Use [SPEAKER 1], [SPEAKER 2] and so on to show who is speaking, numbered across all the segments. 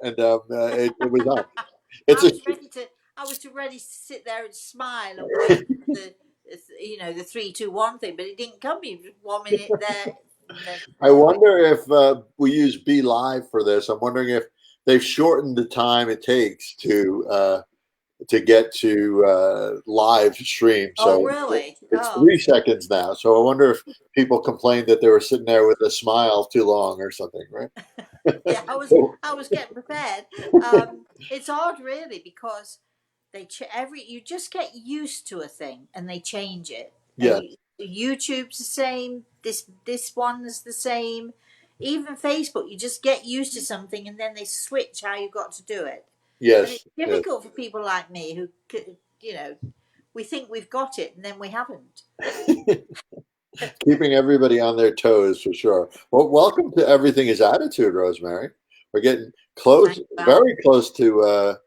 [SPEAKER 1] and it was on. It's
[SPEAKER 2] I
[SPEAKER 1] a
[SPEAKER 2] was ready to. I was ready to sit there and smile and wait for the, the 3, 2, 1 thing, but it didn't come. You 1 minute there, and then
[SPEAKER 1] I
[SPEAKER 2] there we.
[SPEAKER 1] wonder if we use Be Live for this. I'm wondering if they've shortened the time it takes to get to live stream.
[SPEAKER 2] Oh,
[SPEAKER 1] So
[SPEAKER 2] really?
[SPEAKER 1] it's
[SPEAKER 2] Oh,
[SPEAKER 1] 3 seconds now. So I wonder if people complained that they were sitting there with a smile too long or something, right?
[SPEAKER 2] yeah. I was getting prepared. It's odd, really, because you just get used to a thing and they change it, and
[SPEAKER 1] Yeah.
[SPEAKER 2] YouTube's the same. This one is the same. Even Facebook, you just get used to something and then they switch how you got to do it, and it's
[SPEAKER 1] Yes. Yes.
[SPEAKER 2] difficult for people like me who, you know, we think we've got it and then we haven't.
[SPEAKER 1] Keeping everybody on their toes for sure. Well, welcome to Everything Is Attitude, Rosemary. We're getting close,
[SPEAKER 2] Thank you, Al.
[SPEAKER 1] very close to.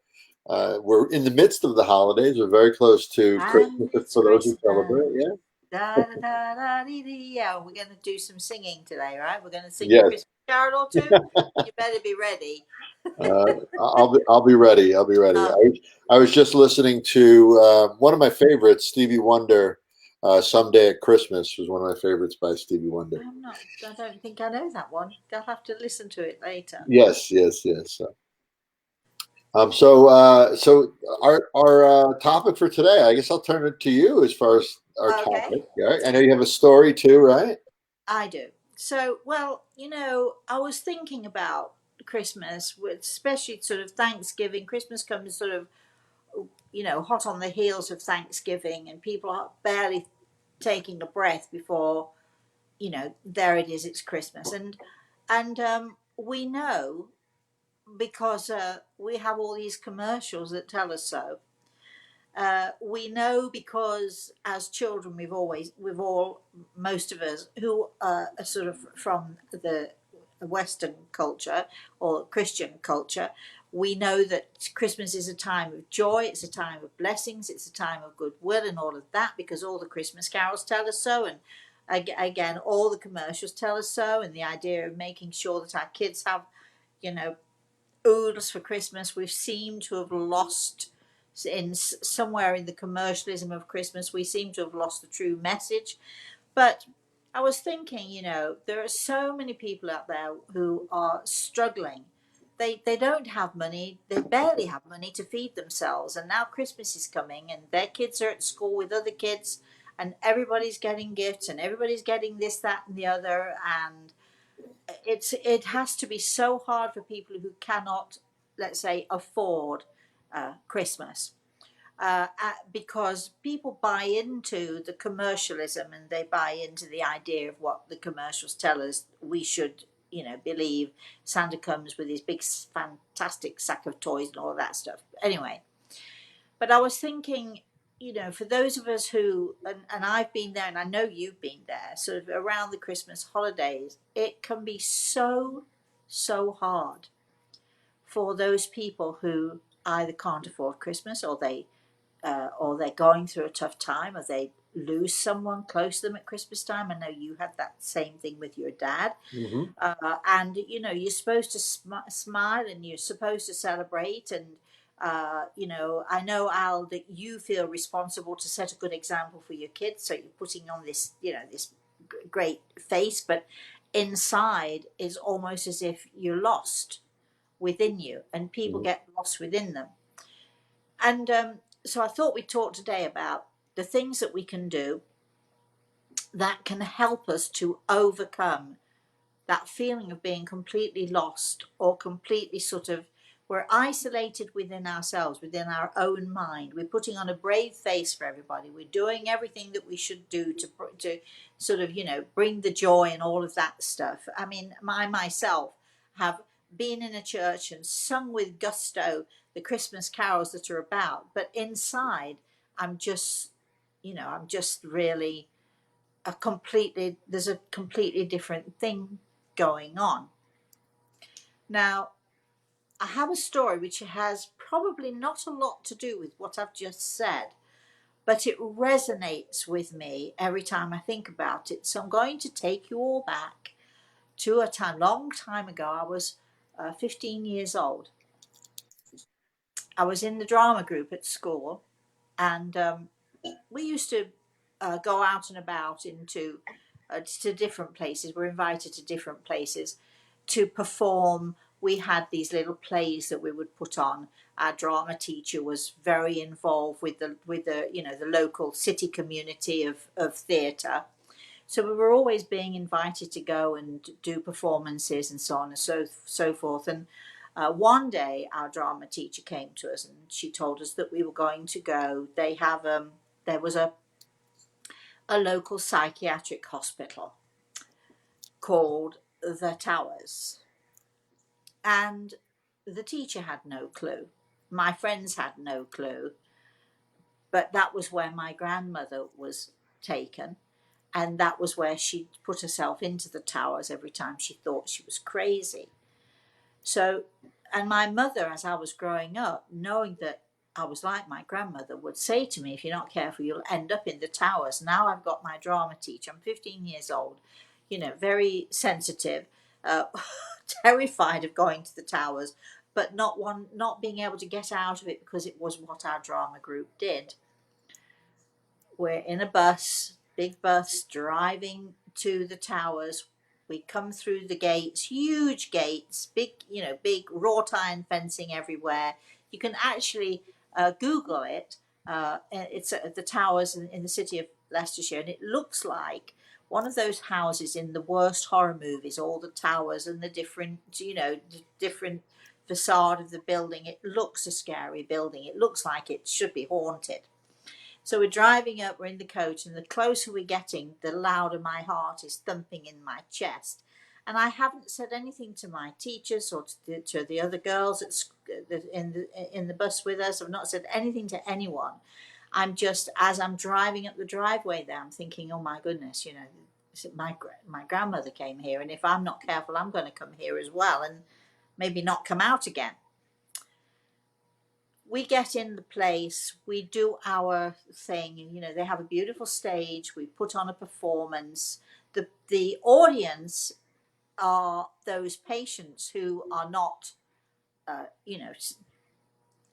[SPEAKER 1] We're in the midst of the holidays. We're very close to
[SPEAKER 2] And
[SPEAKER 1] Christmas
[SPEAKER 2] it's
[SPEAKER 1] for those who
[SPEAKER 2] Christmas.
[SPEAKER 1] celebrate. Yeah.
[SPEAKER 2] Da da da da dee dee. Yeah, we're going to do some singing today, right? We're going to sing a
[SPEAKER 1] Yes.
[SPEAKER 2] Christmas carol or two. You better be ready.
[SPEAKER 1] I'll be ready. I'll be ready.
[SPEAKER 2] Oh,
[SPEAKER 1] I was just listening to one of my favorites, Stevie Wonder. Someday at Christmas was one of my favorites by Stevie Wonder.
[SPEAKER 2] I'm not. I don't think I know that one. I'll have to listen to it later.
[SPEAKER 1] Yes, yes, yes. So our topic for today, I guess I'll turn it to you as far as our
[SPEAKER 2] Okay,
[SPEAKER 1] topic. Right? I know you have a story too, right?
[SPEAKER 2] I do. So, well, I was thinking about Christmas, especially sort of Thanksgiving. Christmas comes sort of, hot on the heels of Thanksgiving, and people are barely taking a breath before, there it is, it's Christmas. And we know because we have all these commercials that tell us so. We know because as children, most of us who are sort of from the Western culture or Christian culture, we know that Christmas is a time of joy, it's a time of blessings, it's a time of goodwill, and all of that, because all the Christmas carols tell us so, and again, all the commercials tell us so, and the idea of making sure that our kids have, you know, oodles for Christmas, we seem to have lost in somewhere in the commercialism of Christmas. We seem to have lost the true message. But I was thinking, there are so many people out there who are struggling. They don't have money. They barely have money to feed themselves. And now Christmas is coming, and their kids are at school with other kids, and everybody's getting gifts, and everybody's getting this, that, and the other, and it has to be so hard for people who cannot, let's say, afford Christmas, because people buy into the commercialism, and they buy into the idea of what the commercials tell us we should, believe. Santa comes with his big fantastic sack of toys and all that stuff. Anyway, but I was thinking, for those of us who, and I've been there, and I know you've been there, sort of around the Christmas holidays, it can be so, so hard for those people who either can't afford Christmas, or they're going through a tough time, or they lose someone close to them at Christmas time. I know you had that same thing with your dad.
[SPEAKER 1] Hmm.
[SPEAKER 2] And you're supposed to smile, and you're supposed to celebrate, and I know, Al, that you feel responsible to set a good example for your kids, so you're putting on this, this great face, but inside is almost as if you're lost within you, and people
[SPEAKER 1] Hmm.
[SPEAKER 2] get lost within them. And so I thought we'd talk today about the things that we can do that can help us to overcome that feeling of being completely lost, or completely sort of, we're isolated within ourselves, within our own mind. We're putting on a brave face for everybody. We're doing everything that we should do to sort of, bring the joy and all of that stuff. I mean, I myself have been in a church and sung with gusto the Christmas carols that are about, but inside I'm just, I'm just really there's a completely different thing going on. Now, I have a story which has probably not a lot to do with what I've just said, but it resonates with me every time I think about it. So I'm going to take you all back to a time, long time ago. I was 15 years old, I was in the drama group at school, and we used to go out and about into to different places. We're invited to different places to perform. We had these little plays that we would put on. Our drama teacher was very involved with the the local city community of theatre. So we were always being invited to go and do performances and so on and so forth. And one day our drama teacher came to us and she told us that we were going to go. There was a local psychiatric hospital called the Towers, and the teacher had no clue. My friends had no clue, but that was where my grandmother was taken, and that was where she put herself into the Towers every time she thought she was crazy. So, and my mother, as I was growing up, knowing that I was like my grandmother, would say to me, if you're not careful, you'll end up in the Towers. Now I've got my drama teacher. I'm 15 years old, very sensitive, uh, terrified of going to the Towers, but not being able to get out of it because it was what our drama group did. We're in a bus, big bus, driving to the Towers. We come through the gates, huge gates, big wrought iron fencing everywhere. You can actually Google it. It's at the Towers in the city of Leicestershire, and it looks like one of those houses in the worst horror movies. All the towers and the different facade of the building. It looks a scary building. It looks like it should be haunted. So we're driving up, we're in the coach, and the closer we're getting, the louder my heart is thumping in my chest. And I haven't said anything to my teachers or to the other girls in the bus with us. I've not said anything to anyone. I'm just, as I'm driving up the driveway there, I'm thinking, oh my goodness, my grandmother came here, and if I'm not careful, I'm going to come here as well and maybe not come out again. We get in the place, we do our thing, they have a beautiful stage, we put on a performance. The audience are those patients who are not,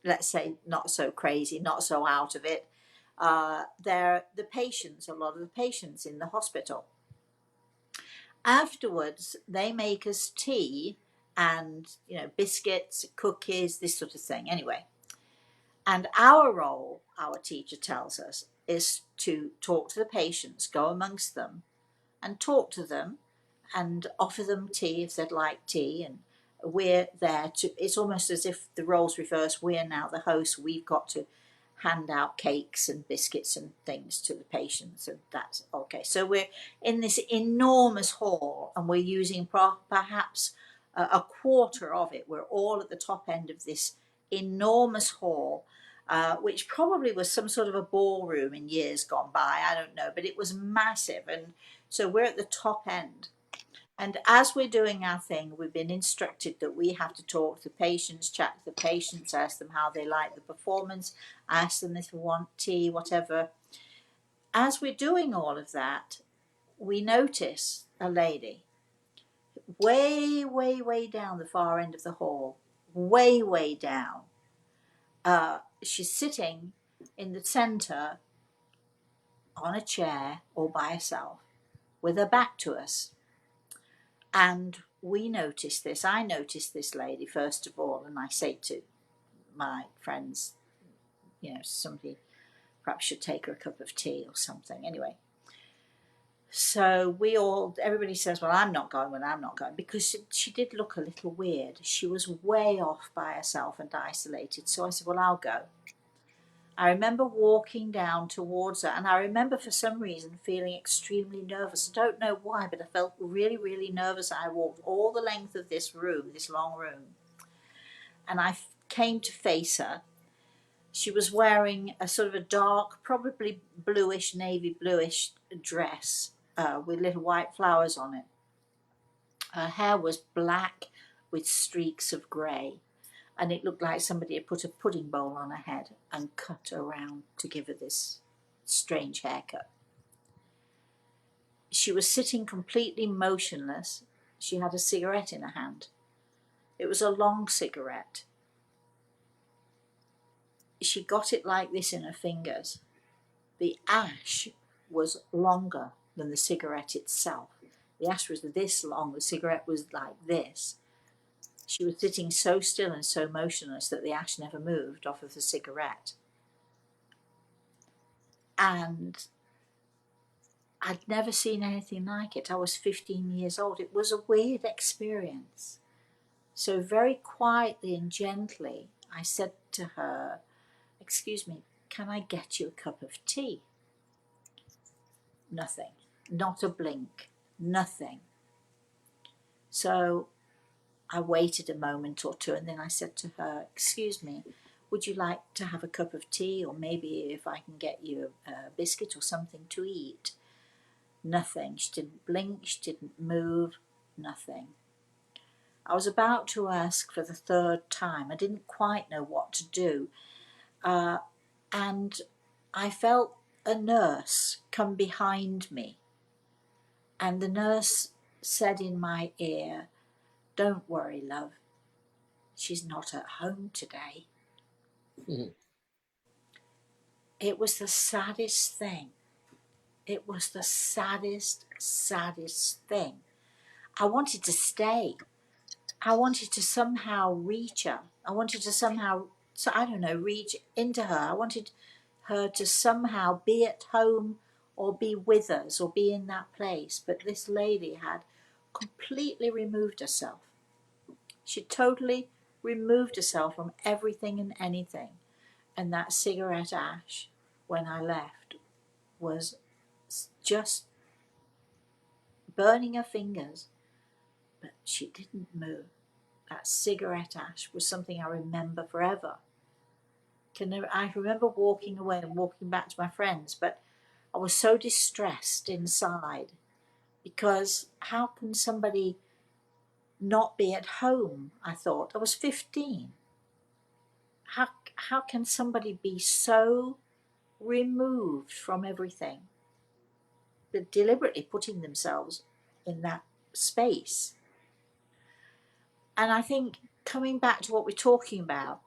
[SPEAKER 2] let's say, not so crazy, not so out of it. They're the patients, a lot of the patients in the hospital. Afterwards, they make us tea and, biscuits, cookies, this sort of thing. Anyway. And our role, our teacher tells us, is to talk to the patients, go amongst them and talk to them and offer them tea if they'd like tea. And we're there it's almost as if the roles reverse. We're now the hosts. We've got to hand out cakes and biscuits and things to the patients. And that's okay. So we're in this enormous hall and we're using perhaps a quarter of it. We're all at the top end of this enormous hall. Which probably was some sort of a ballroom in years gone by, I don't know, but it was massive. And so we're at the top end. And as we're doing our thing, we've been instructed that we have to talk to the patients, chat to the patients, ask them how they like the performance, ask them if they want tea, whatever. As we're doing all of that, we notice a lady way, way, way down the far end of the hall, way, way down. She's sitting in the centre on a chair all by herself with her back to us. And we noticed this. I noticed this lady first of all, and I say to my friends, somebody perhaps should take her a cup of tea or something. Anyway, so everybody says, well, I'm not going, because she did look a little weird. She was way off by herself and isolated. So I said, well, I'll go. I remember walking down towards her, and I remember for some reason feeling extremely nervous. I don't know why, but I felt really, really nervous. I walked all the length of this room, this long room, and I came to face her. She was wearing a sort of a dark, probably bluish, navy bluish dress with little white flowers on it. Her hair was black with streaks of grey. And it looked like somebody had put a pudding bowl on her head and cut around to give her this strange haircut. She was sitting completely motionless. She had a cigarette in her hand. It was a long cigarette. she got it like this in her fingers. The ash was longer than the cigarette itself. The ash was this long, the cigarette was like this. She was sitting so still and so motionless that the ash never moved off of the cigarette. And I'd never seen anything like it. I was 15 years old. It was a weird experience. So very quietly and gently, I said to her, "Excuse me, can I get you a cup of tea?" Nothing. Not a blink. Nothing. So I waited a moment or two, and then I said to her, "Excuse me, would you like to have a cup of tea, or maybe if I can get you a biscuit or something to eat?" Nothing. She didn't blink, she didn't move, nothing. I was about to ask for the third time. I didn't quite know what to do. And I felt a nurse come behind me. And the nurse said in my ear, "Don't worry, love. She's not at home today."
[SPEAKER 1] Mhm.
[SPEAKER 2] It was the saddest thing. It was the saddest, saddest thing. I wanted to stay. I wanted to somehow reach her. I wanted to somehow, so I don't know, reach into her. I wanted her to somehow be at home or be with us or be in that place. But this lady had completely removed herself. She totally removed herself from everything and anything. And that cigarette ash, when I left, was just burning her fingers. But she didn't move. That cigarette ash was something I remember forever. I remember walking away and walking back to my friends, but I was so distressed inside because how can somebody not be at home? I thought I was 15. How can somebody be so removed from everything, but deliberately putting themselves in that space? And I think coming back to what we're talking about,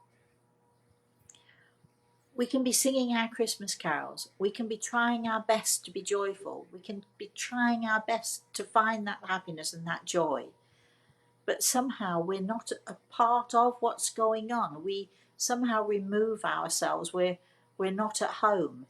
[SPEAKER 2] we can be singing our Christmas carols. We can be trying our best to be joyful. We can be trying our best to find that happiness and that joy. But somehow we're not a part of what's going on. We somehow remove ourselves. We're not at home,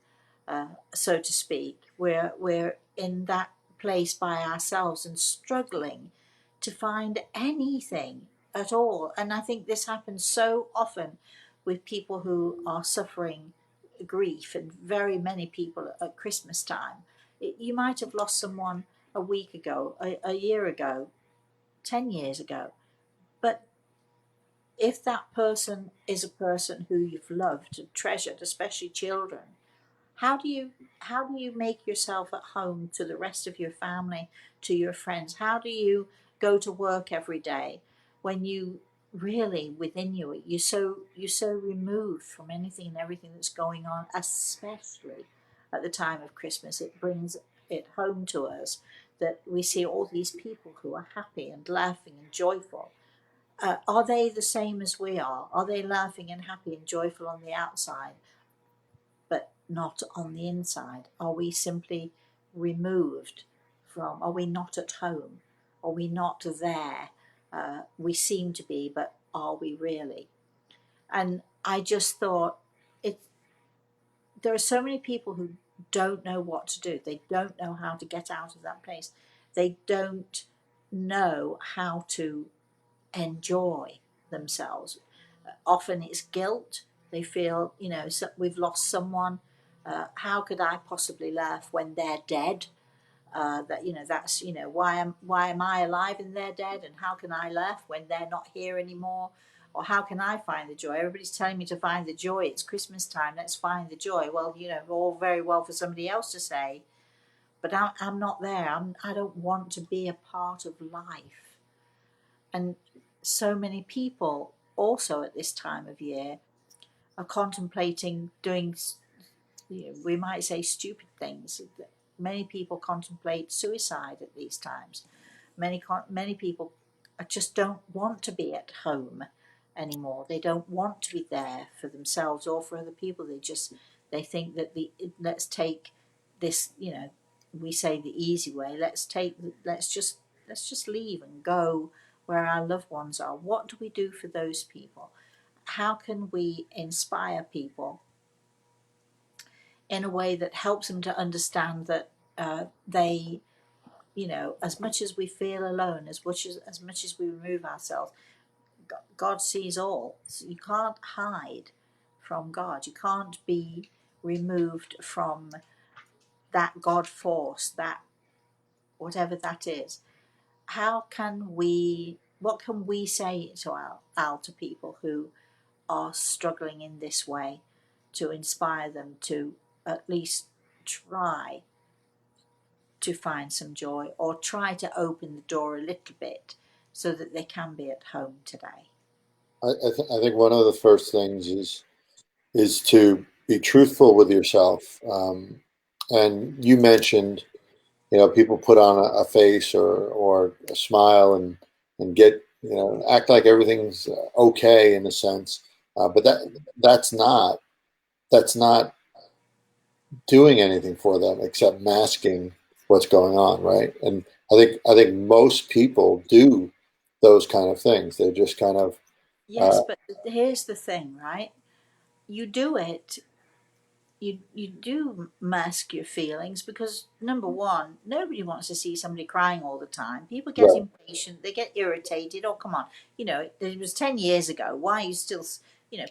[SPEAKER 2] so to speak. We're in that place by ourselves and struggling to find anything at all. And I think this happens so often with people who are suffering grief, and very many people at Christmas time. You might have lost someone a week ago, a year ago, 10 years ago. But if that person is a person who you've loved and treasured, especially children, how do you make yourself at home to the rest of your family, to your friends? How do you go to work every day when you really within you you're so removed from anything and everything that's going on, especially at the time of Christmas? It brings it home to us that we see all these people who are happy and laughing and joyful. Are they the same as we are? Are they laughing and happy and joyful on the outside, but not on the inside? Are we simply removed from, are we not at home? Are we not there? We seem to be, but are we really? And I just thought, it. There are so many people who don't know what to do. They don't know how to get out of that place. They don't know how to enjoy themselves. Often it's guilt. They feel, so we've lost someone. How could I possibly laugh when they're dead? That's why am I alive and they're dead? And how can I laugh when they're not here anymore? Or how can I find the joy? Everybody's telling me to find the joy. It's Christmas time. Let's find the joy. Well, all very well for somebody else to say, but I'm not there. I don't want to be a part of life. And so many people also at this time of year are contemplating doing, we might say, stupid things. Many people contemplate suicide at these times. Many people just don't want to be at home anymore. They don't want to be there for themselves or for other people. They think that let's take this, we say the easy way. Let's just leave and go where our loved ones are. What do we do for those people? How can we inspire people in a way that helps them to understand that they, as much as we feel alone, as much as we remove ourselves, God sees all. So you can't hide from God. You can't be removed from that God force, that whatever that is. What can we say to Al to people who are struggling in this way, to inspire them to at least try to find some joy, or try to open the door a little bit so that they can be at home today?
[SPEAKER 1] I think one of the first things is to be truthful with yourself. And you mentioned, people put on a face or a smile and get, act like everything's okay in a sense. But that's not doing anything for them except masking what's going on, right? And I think most people do those kind of things. They're just kind of
[SPEAKER 2] Yes, but here's the thing, right? You do it, you do mask your feelings because, number one, nobody wants to see somebody crying all the time. People get
[SPEAKER 1] right.
[SPEAKER 2] impatient, they get irritated. Oh, come on, it was 10 years ago. Why are you still,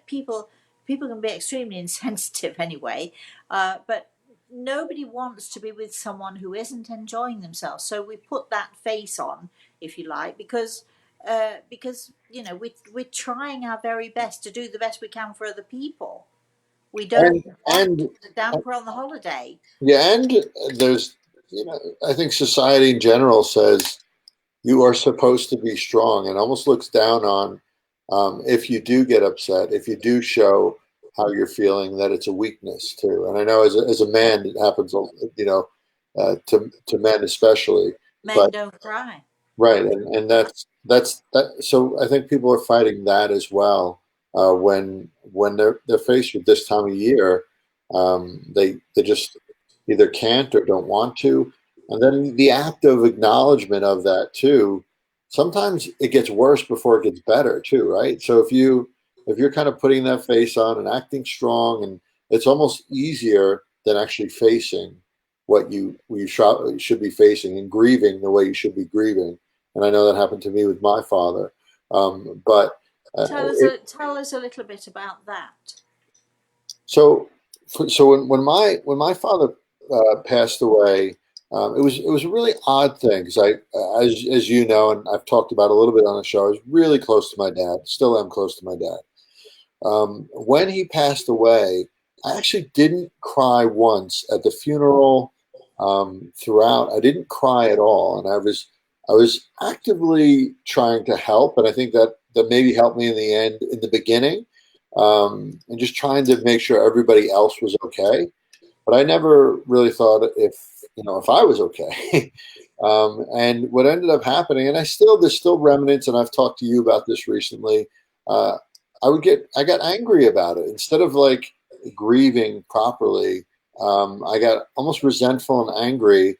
[SPEAKER 2] people can be extremely insensitive anyway. But nobody wants to be with someone who isn't enjoying themselves, so we put that face on, if you like, because we're trying our very best to do the best we can for other people. We don't
[SPEAKER 1] and
[SPEAKER 2] want
[SPEAKER 1] and
[SPEAKER 2] the damper on the holiday.
[SPEAKER 1] Yeah, and there's, I think society in general says you are supposed to be strong and almost looks down on, if you do get upset, if you do show how you're feeling, that it's a weakness too. And I know as a man, it happens, to men especially.
[SPEAKER 2] Men
[SPEAKER 1] But
[SPEAKER 2] don't cry.
[SPEAKER 1] right, and that's that. So I think people are fighting that as well. When they're faced with this time of year, they just either can't or don't want to, and then the act of acknowledgement of that too. Sometimes it gets worse before it gets better too, right? So if you're kind of putting that face on and acting strong, and it's almost easier than actually facing what you should be facing and grieving the way you should be grieving. And I know that happened to me with my father. But
[SPEAKER 2] Tell us
[SPEAKER 1] it,
[SPEAKER 2] tell us a little bit about that.
[SPEAKER 1] so so when my father passed away, it was a really odd thing because as you know, and I've talked about a little bit on the show, I was really close to my dad. Still am close to my dad. When he passed away, I actually didn't cry once at the funeral. Throughout, I didn't cry at all, and I was actively trying to help, and I think that maybe helped me in the end, in the beginning, and just trying to make sure everybody else was okay. But I never really thought if I was okay. And what ended up happening, and there's still remnants, and I've talked to you about this recently. Uh, I got angry about it instead of like grieving properly. I got almost resentful and angry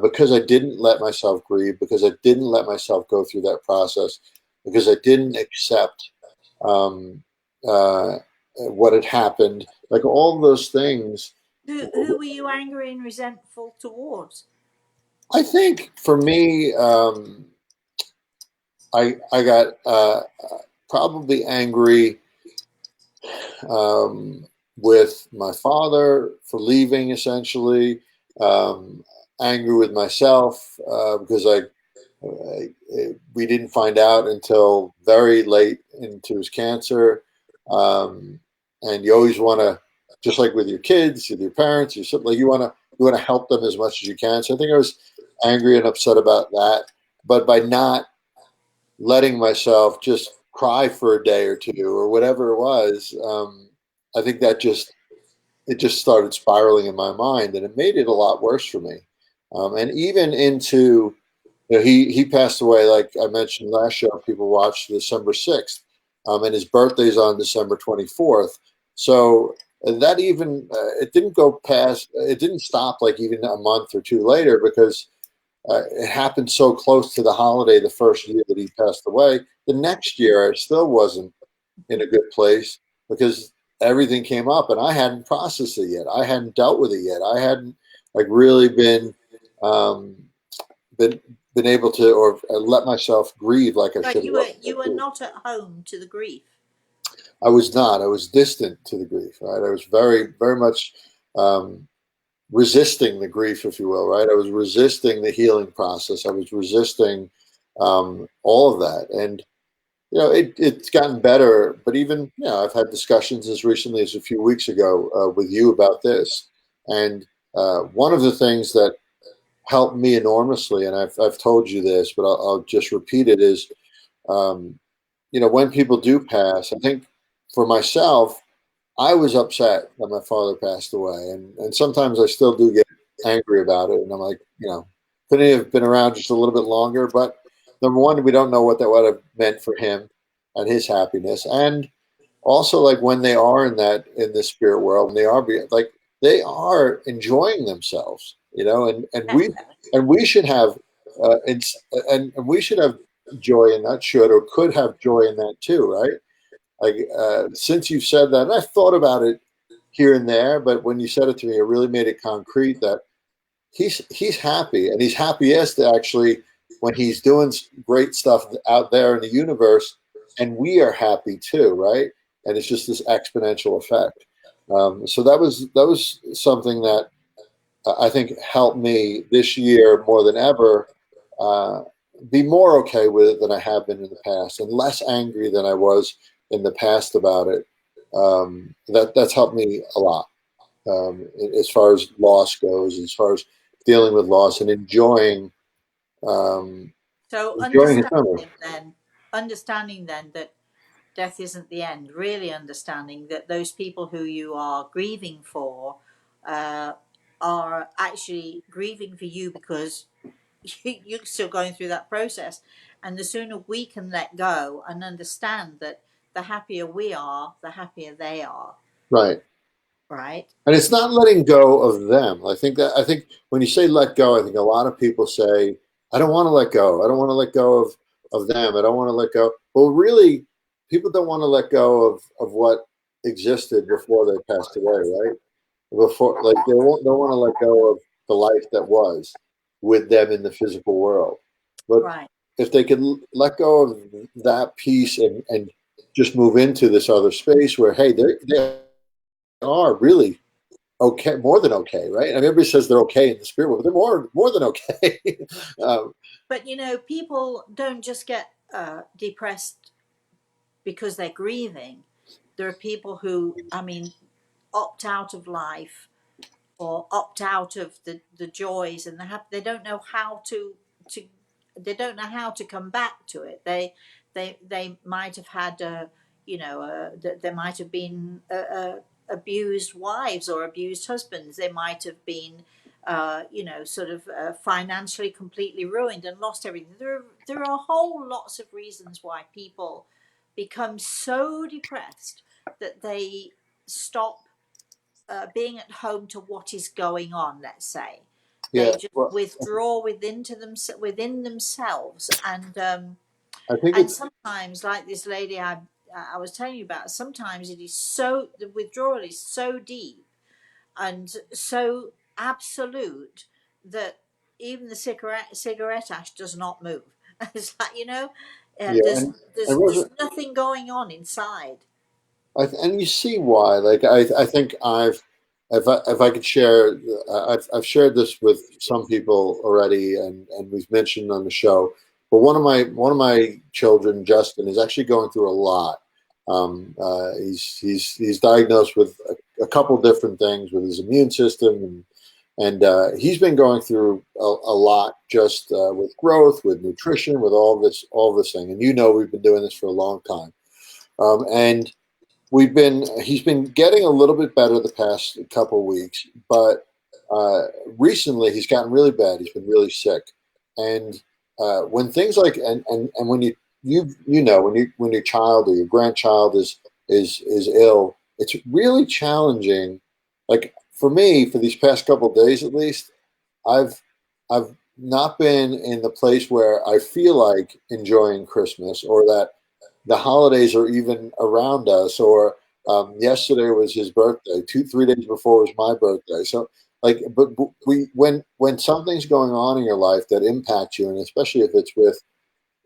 [SPEAKER 1] because I didn't let myself grieve, because I didn't let myself go through that process, because I didn't accept um, uh, what had happened. Like all those things.
[SPEAKER 2] Who were you angry and resentful towards?
[SPEAKER 1] I think for me, I got probably angry um, with my father for leaving, essentially. Um, Angry with myself because we didn't find out until very late into his cancer. Um, and you always want to, just like with your kids, with your parents, or something, like you want to help them as much as you can. So I think I was angry and upset about that. But by not letting myself just cry for a day or two or whatever it was, I think that just started spiraling in my mind, and it made it a lot worse for me. And even into, he passed away, like I mentioned last show. People watched December 6th. and his birthday's on December 24th. So that even it didn't go past. It didn't stop like even a month or two later because it happened so close to the holiday the first year that he passed away. The next year, I still wasn't in a good place because everything came up and I hadn't processed it yet. I hadn't dealt with it yet. I hadn't like really um, been been able to or let myself grieve like I
[SPEAKER 2] But
[SPEAKER 1] should
[SPEAKER 2] you were
[SPEAKER 1] have.
[SPEAKER 2] not at home to the grief.
[SPEAKER 1] I was not. I was distant to the grief. Right. I was very much um, resisting the grief, if you will. Right. I was resisting the healing process. I was resisting all of that, and it's gotten better. But even I've had discussions as recently as a few weeks ago with you about this, and one of the things that helped me enormously, and I've told you this, but I'll just repeat it is um, when people do pass, I think for myself, I was upset that my father passed away, and sometimes I still do get angry about it, and I'm like, couldn't he have been around just a little bit longer? But number one, we don't know what that would have meant for him and his happiness, and also like when they are in the spirit world, and they are enjoying themselves, and we should have and we should have joy in that, should or could have joy in that too, right? Like since you've said that, and I've thought about it here and there, but when you said it to me, it really made it concrete that he's happy, and he's happiest actually when he's doing great stuff out there in the universe, and we are happy too, right? And it's just this exponential effect. So that was something that I think helped me this year more than ever uh, be more okay with it than I have been in the past, and less angry than I was in the past about it. That's helped me a lot as far as loss goes, as far as dealing with loss and um,
[SPEAKER 2] So
[SPEAKER 1] enjoying his memory.
[SPEAKER 2] understanding then that death isn't the end. Really understanding that those people who you are grieving for uh, are actually grieving for you because you're still going through that process. And the sooner we can let go and understand that the happier we are, the happier they are,
[SPEAKER 1] Right.
[SPEAKER 2] right?
[SPEAKER 1] And it's not letting go of them. I think when you say let go, I think a lot of people say, I don't want to let go. I don't want to let go of them. I don't want to let go. Well, really, people don't want to let go of what existed before they passed away, right? Before, like don't want to let go of the life that was with them in the physical world. But
[SPEAKER 2] Right.
[SPEAKER 1] if they could let go of that piece and just move into this other space where, hey, they are really okay, more than okay, right? I mean, everybody says they're okay in the spirit world, but they're more than okay. um,
[SPEAKER 2] But people don't just get depressed because they're grieving. There are people who, opt out of life or opt out of the joys and they don't know how to they don't know how to come back to it. They might have had there might have been abused wives or abused husbands. They might have been sort of financially completely ruined and lost everything. There are whole lots of reasons why people become so depressed that they stop being at home to what is going on. Let's say
[SPEAKER 1] yeah,
[SPEAKER 2] they just
[SPEAKER 1] well,
[SPEAKER 2] withdraw within themselves,
[SPEAKER 1] I think
[SPEAKER 2] and
[SPEAKER 1] it's
[SPEAKER 2] sometimes, like this lady I was telling you about, sometimes it is so the withdrawal is so deep and so absolute that even the cigarette ash does not move. It's like
[SPEAKER 1] yeah,
[SPEAKER 2] there's
[SPEAKER 1] and it wasn't.
[SPEAKER 2] nothing going on inside.
[SPEAKER 1] And you see why. Like I think if I could share, I've shared this with some people already, and we've mentioned on the show. But one of my children, Justin, is actually going through a lot. He's diagnosed with a couple different things with his immune system, and he's been going through a lot just with growth, with nutrition, with all this thing. And we've been doing this for a long time, and he's been getting a little bit better the past couple of weeks, but recently he's gotten really bad. He's been really sick, and when things like and when you you know when your child or your grandchild is ill, it's really challenging. Like for me, for these past couple of days at least, I've I've not been in the place where I feel like enjoying Christmas or that the holidays are even around us. Or yesterday was his birthday. 3 days before was my birthday. So like, but we when something's going on in your life that impacts you, and especially if it's with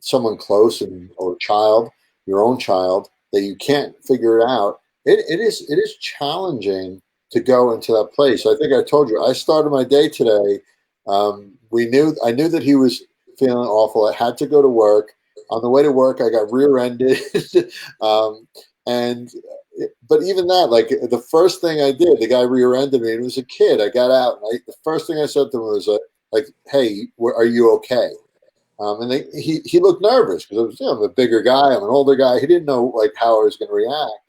[SPEAKER 1] someone close and or child, your own child, that you can't figure it out, it is challenging to go into that place. I think I told you I started my day today. We knew I knew that he was feeling awful. I had to go to work. On the way to work, I got rear-ended, and but even that, like the first thing I did, the guy rear-ended me, and it was a kid. I got out, and the first thing I said to him was like, "Hey, are you okay?" And he looked nervous because I'm a bigger guy, I'm an older guy. He didn't know like how I was going to react.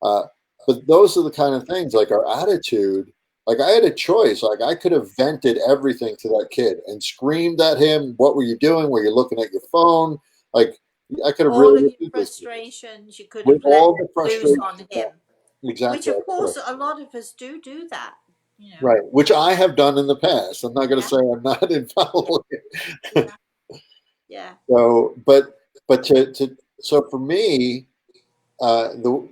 [SPEAKER 1] Uh, but those are the kind of things like our attitude. Like I had a choice. Like I could have vented everything to that kid and screamed at him. What were you doing? Were you looking at your phone? Like I could have
[SPEAKER 2] All of
[SPEAKER 1] really
[SPEAKER 2] your
[SPEAKER 1] did this to him.
[SPEAKER 2] frustrations you could
[SPEAKER 1] With
[SPEAKER 2] have let
[SPEAKER 1] all the
[SPEAKER 2] loose
[SPEAKER 1] frustration.
[SPEAKER 2] on
[SPEAKER 1] Yeah,
[SPEAKER 2] him, which
[SPEAKER 1] exactly.
[SPEAKER 2] of
[SPEAKER 1] I could have.
[SPEAKER 2] course a lot of us do that, you know.
[SPEAKER 1] Right. Which I have done in the past. I'm not going to
[SPEAKER 2] Yeah,
[SPEAKER 1] say I'm not
[SPEAKER 2] yeah,
[SPEAKER 1] infallible.
[SPEAKER 2] yeah, yeah.
[SPEAKER 1] So, but to so for me, the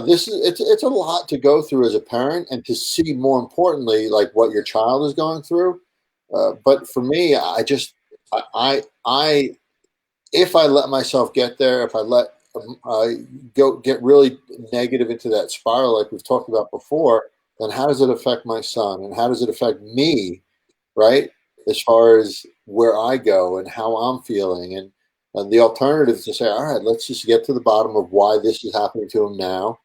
[SPEAKER 1] this is it's a lot to go through as a parent and to see more importantly like what your child is going through. But for me, I just I if I let myself get there, if I let I go get really negative into that spiral like we've talked about before, then how does it affect my son and how does it affect me, right? As far as where I go and how I'm feeling. And the alternative is to say, all right, let's just get to the bottom of why this is happening to him now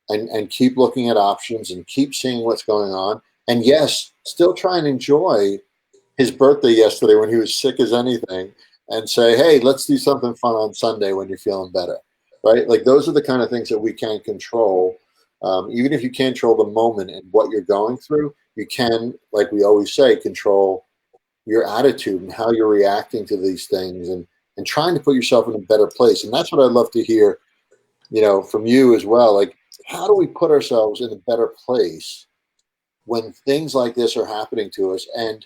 [SPEAKER 1] and keep looking at options and keep seeing what's going on. And yes, still try and enjoy his birthday yesterday when he was sick as anything and say, hey, let's do something fun on Sunday when you're feeling better, right? Like those are the kind of things that we can't control. Even if you can't control the moment and what you're going through, you can, like we always say, control your attitude and how you're reacting to these things and trying to put yourself in a better place. And that's what I'd love to hear, from you as well. Like, how do we put ourselves in a better place when things like this are happening to us? And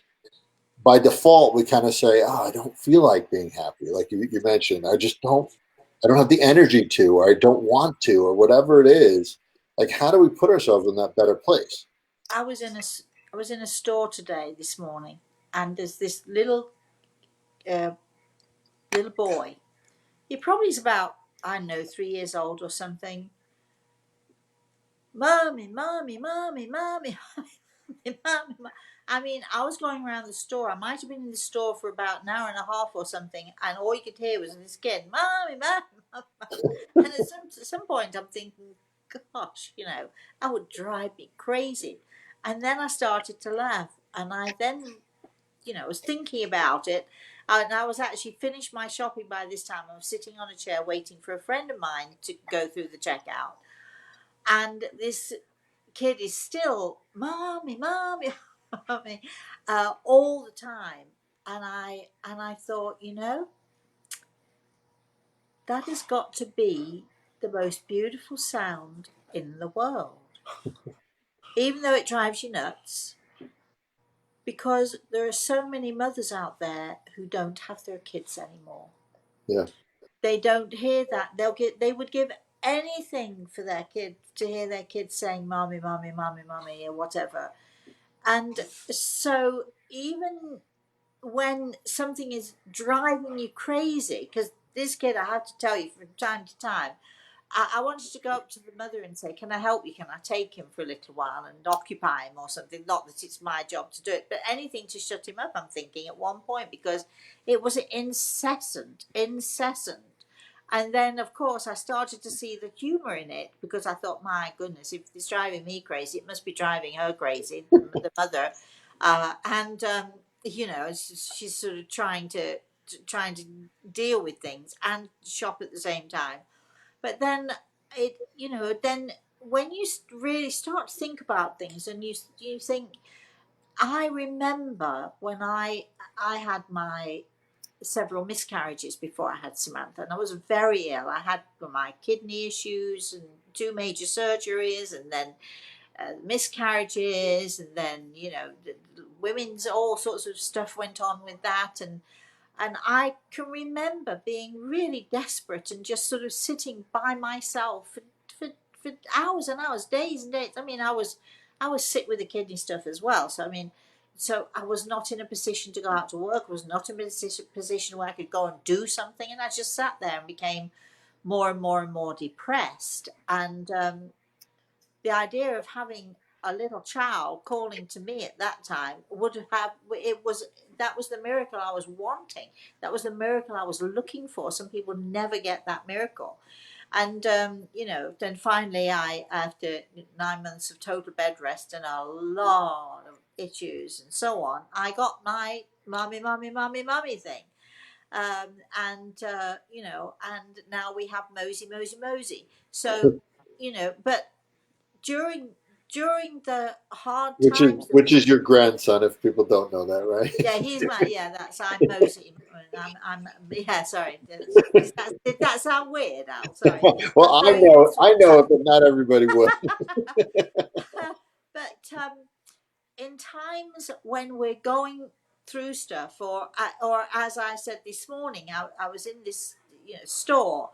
[SPEAKER 1] by default, we kind of say, "Oh, I don't feel like being happy." Like you mentioned, I don't have the energy to, or I don't want to, or whatever it is. Like, how do we put ourselves in that better place?
[SPEAKER 2] I was in I was in a store today this morning, and there's this uh, little boy. He probably is about, I don't know, 3 years old or something. Mommy, mommy, mommy, mommy, mommy, mommy. I mean, I was going around the store. I might have been in the store for about an hour and a half or something, and all you could hear was this kid, mommy, mommy, mommy. And at some point, I'm thinking, gosh, that would drive me crazy. And then I started to laugh, and I then, was thinking about it. And I was actually finished my shopping by this time. I was sitting on a chair waiting for a friend of mine to go through the checkout. And this kid is still, mommy, mommy, mommy, all the time. And I thought, that has got to be the most beautiful sound in the world, even though it drives you nuts, because there are so many mothers out there who don't have their kids anymore.
[SPEAKER 1] Yeah,
[SPEAKER 2] They don't hear that. They would give anything for their kid to hear their kids saying mommy, mommy, mommy, mommy, or whatever. And so even when something is driving you crazy, because this kid, I have to tell you, from time to time, I wanted to go up to the mother and say, can I help you? Can I take him for a little while and occupy him or something? Not that it's my job to do it, but anything to shut him up, I'm thinking at one point, because it was incessant, incessant. And then, of course, I started to see the humour in it, because I thought, my goodness, if it's driving me crazy, it must be driving her crazy, the mother. And she's sort of trying to deal with things and shop at the same time. But then then when you really start to think about things, and you think, I remember when I had my several miscarriages before I had Samantha, and I was very ill. I had my kidney issues and two major surgeries, and then miscarriages, and then the women's all sorts of stuff went on with that, and I can remember being really desperate and just sort of sitting by myself for hours and hours, days and days. I mean, I was sick with the kidney stuff as well. So I mean, so I was not in a position to go out to work. I was not in a position where I could go and do something, and I just sat there and became more and more and more depressed. And the idea of having a little child calling to me at that time would have it was that was the miracle I was wanting. That was the miracle I was looking for. Some people never get that miracle. And then finally, I, after 9 months of total bed rest and a lot of issues and so on, I got my mommy thing. And now we have Mosey. So, but during the hard times that
[SPEAKER 1] which is your grandson, if people don't know that, right?
[SPEAKER 2] yeah, he's my that's I'm Mosey. I'm yeah. Sorry, did that sound weird, Al? Sorry, I'm
[SPEAKER 1] Well,
[SPEAKER 2] very lost with
[SPEAKER 1] I know it,
[SPEAKER 2] words.
[SPEAKER 1] but not everybody would.
[SPEAKER 2] But in times when we're going through stuff, or as I said this morning, I was in this store,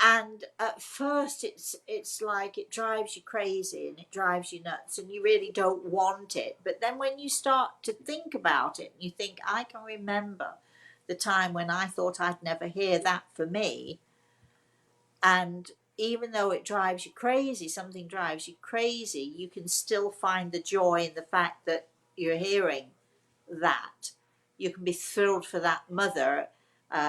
[SPEAKER 2] and at first it's like it drives you crazy and it drives you nuts and you really don't want it, but then when you start to think about it, you think, I can remember the time when I thought I'd never hear that for me. And even though it drives you crazy, something drives you crazy, you can still find the joy in the fact that you're hearing that. You can be thrilled for that mother,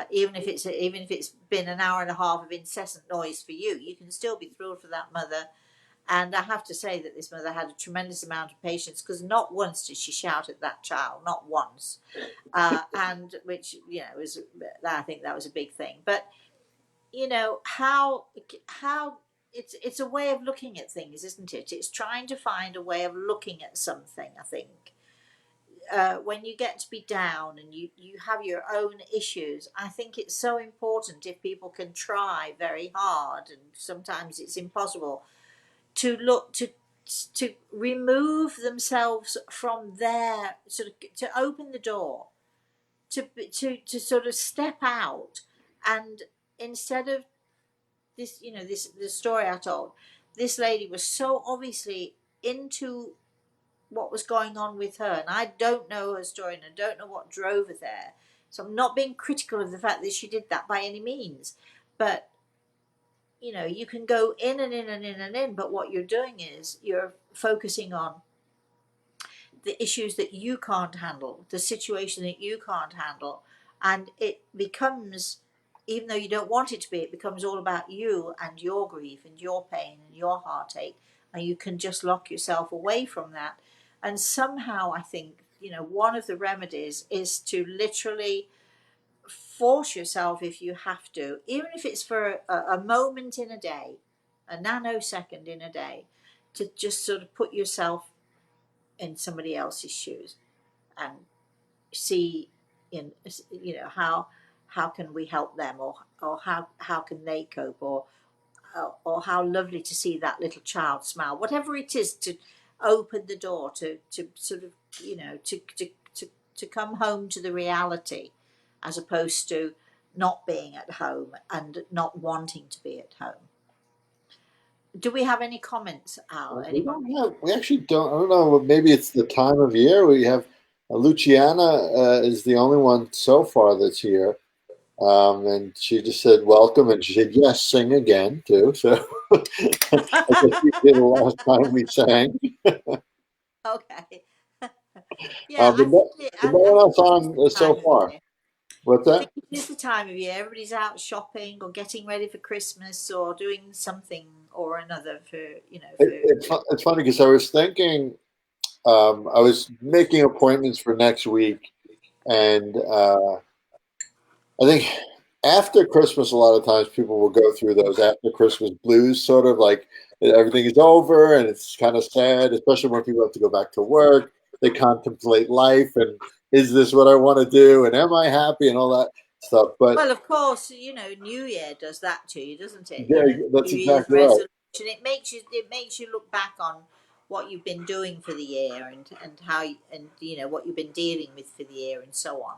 [SPEAKER 2] even if it's been an hour and a half of incessant noise for you. You can still be thrilled for that mother. And I have to say that this mother had a tremendous amount of patience, because not once did she shout at that child, not once. And which was, I think that was a big thing. But how it's a way of looking at things, isn't it? It's trying to find a way of looking at something, I think. When you get to be down and you have your own issues, I think it's so important, if people can try very hard, and sometimes it's impossible, to look to remove themselves from there, sort of to open the door, to sort of step out, and instead of this, the story I told, this lady was so obviously into what was going on with her, and I don't know her story and I don't know what drove her there. So I'm not being critical of the fact that she did that by any means, but you can go in and in and in and in, but what you're doing is you're focusing on the issues that you can't handle, the situation that you can't handle, and it becomes, even though you don't want it to be, it becomes all about you and your grief and your pain and your heartache, and you can just lock yourself away from that. And somehow I think, one of the remedies is to literally force yourself, if you have to, even if it's for a moment in a day, a nanosecond in a day, to just sort of put yourself in somebody else's shoes and see in how can we help them, or how can they cope, or how lovely to see that little child smile, whatever it is, to open the door to sort of to come home to the reality, as opposed to not being at home and not wanting to be at home. Do we have any comments, Al?
[SPEAKER 1] We
[SPEAKER 2] Anyone?
[SPEAKER 1] don't have. We actually don't. I don't know. Maybe it's the time of year. We have Luciana is the only one so far that's here, and she just said welcome, and she said yes, sing again too. So I guess we did the last time we sang.
[SPEAKER 2] Okay. Yeah,
[SPEAKER 1] But no, but no
[SPEAKER 2] I
[SPEAKER 1] one
[SPEAKER 2] think
[SPEAKER 1] else
[SPEAKER 2] it is
[SPEAKER 1] on
[SPEAKER 2] the
[SPEAKER 1] so
[SPEAKER 2] time of
[SPEAKER 1] far.
[SPEAKER 2] year.
[SPEAKER 1] What's
[SPEAKER 2] I
[SPEAKER 1] that?
[SPEAKER 2] think it is the time of year. Everybody's out shopping or getting ready for Christmas or doing something or another for
[SPEAKER 1] It's funny because I was thinking, I was making appointments for next week, and I think after Christmas, a lot of times people will go through those after Christmas blues, sort of like everything is over and it's kind of sad, especially when people have to go back to work. They contemplate life, and is this what I want to do, and am I happy, and all that stuff. But
[SPEAKER 2] Well, of course, New Year does that to you, doesn't it?
[SPEAKER 1] yeah, that's
[SPEAKER 2] New Year's
[SPEAKER 1] exactly right.
[SPEAKER 2] resolution. It makes you look back on what you've been doing for the year, and how and what you've been dealing with for the year, and so on.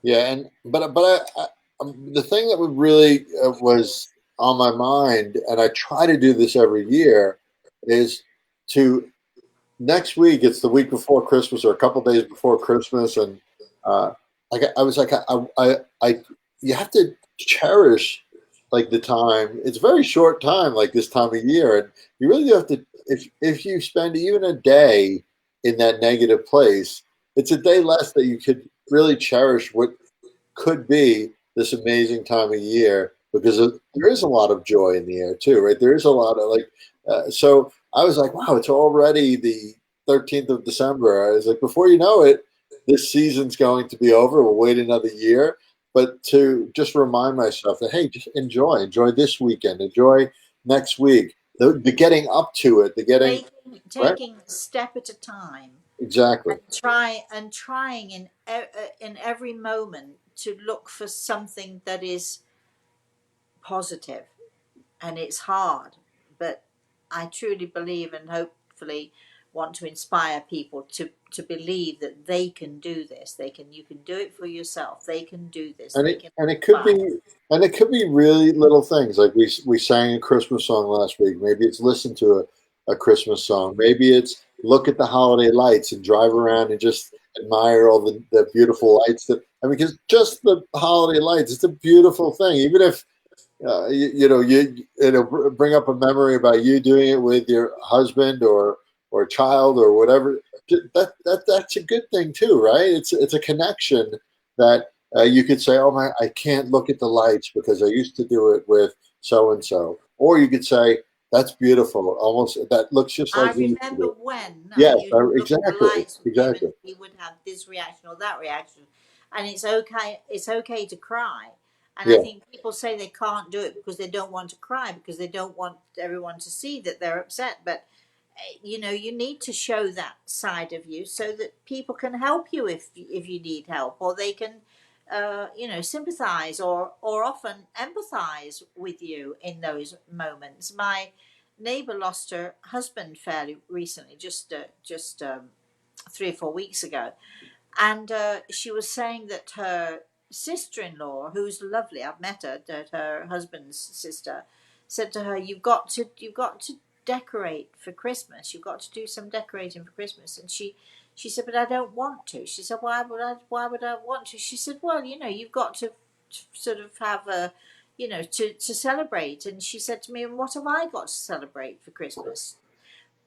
[SPEAKER 1] Yeah, and the thing that would really was on my mind, and I try to do this every year, is to next week. It's the week before Christmas, or a couple days before Christmas, and uh, I was like, you have to cherish like the time. It's a very short time, like this time of year, and you really do have to. If you spend even a day in that negative place, it's a day less that you could really cherish what could be this amazing time of year, because there is a lot of joy in the air too, right? There is a lot of like, so I was like, wow, it's already the 13th of December. I was like, before you know it, this season's going to be over. We'll wait another year. But to just remind myself that, hey, just enjoy this weekend, enjoy next week, the getting up to it, the getting, right?
[SPEAKER 2] Taking a step at a time,
[SPEAKER 1] Exactly.
[SPEAKER 2] and trying in every moment to look for something that is positive. And it's hard, but I truly believe, and hopefully want to inspire people to believe that they can do this. You can do it for yourself. They can do this.
[SPEAKER 1] and
[SPEAKER 2] They
[SPEAKER 1] it
[SPEAKER 2] can
[SPEAKER 1] and it could
[SPEAKER 2] inspire.
[SPEAKER 1] be and it could be really little things, like we sang a Christmas song last week. Maybe it's listen to a Christmas song. Maybe it's look at the holiday lights and drive around and just admire all the beautiful lights. That I mean, because just the holiday lights, it's a beautiful thing. Even if it'll bring up a memory about you doing it with your husband or child or whatever. That's a good thing too, right? It's a connection that you could say, oh my, I can't look at the lights because I used to do it with so and so, or you could say that's beautiful, almost that looks just like
[SPEAKER 2] I
[SPEAKER 1] we used to
[SPEAKER 2] remember
[SPEAKER 1] do.
[SPEAKER 2] when I
[SPEAKER 1] Yes,
[SPEAKER 2] used to look at the
[SPEAKER 1] exactly,
[SPEAKER 2] lights with him, and
[SPEAKER 1] exactly.
[SPEAKER 2] he would have this reaction or that reaction, and it's okay. It's okay to cry, and I
[SPEAKER 1] Yeah,
[SPEAKER 2] think people say they can't do it because they don't want to cry, because they don't want everyone to see that they're upset. But you need to show that side of you so that people can help you if you need help, or they can sympathize, or often empathize with you in those moments. My neighbor lost her husband fairly recently, just 3 or 4 weeks ago, and she was saying that her sister-in-law, who's lovely, I've met her, that her husband's sister, said to her, you've got to decorate for Christmas. You've got to do some decorating for Christmas. And she said, but I don't want to. She said, why would I want to? She said, well, you've got to sort of have a, to celebrate. And she said to me, and what have I got to celebrate for Christmas?